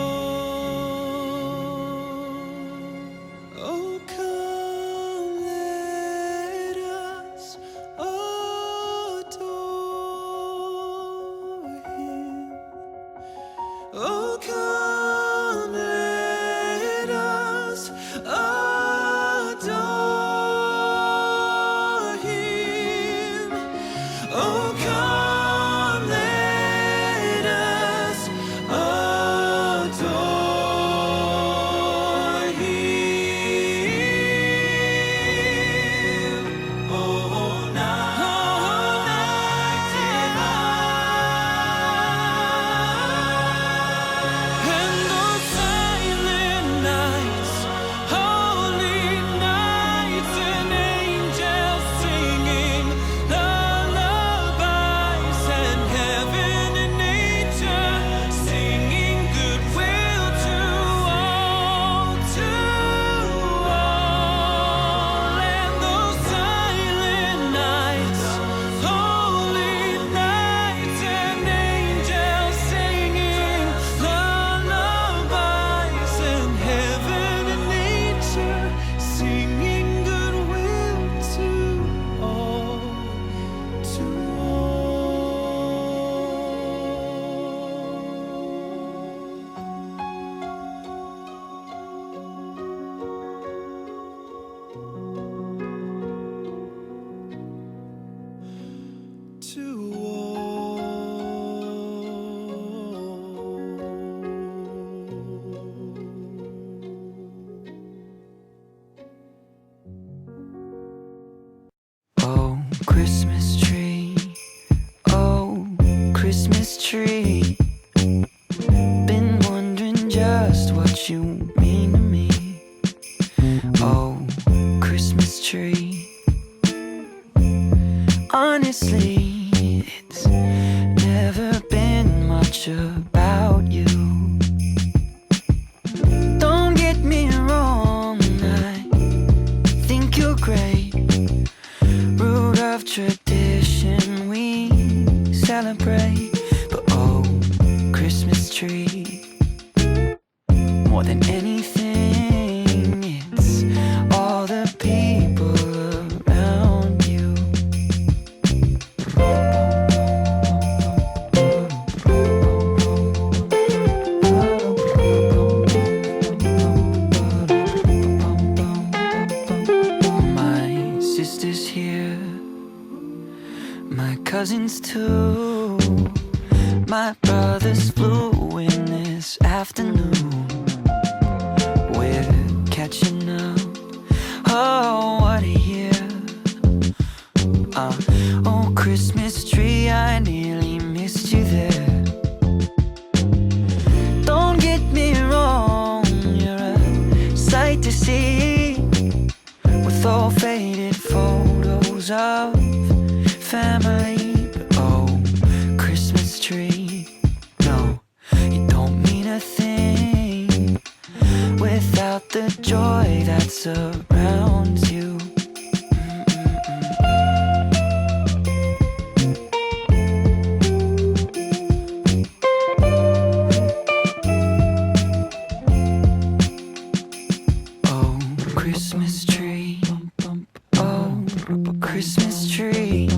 go. Oh, Christmas tree, oh, Christmas tree. Been wondering just what you mean to me. Oh, Christmas tree. Honestly, it's never been much about you. Don't get me wrong, I think you're great. Root of tradition we celebrate. But oh, Christmas tree, more than anything, it's all the people around you. My sister's here, my cousins too. My brothers flew in this afternoon. We're catching up. Oh, what a year. Oh, Christmas tree, I nearly missed you there. Don't get me wrong, you're a sight to see, with all faded photos of family. But oh, Christmas tree, no, you don't mean a thing without the joy that surrounds you. Oh, Christmas tree, oh, Christmas tree.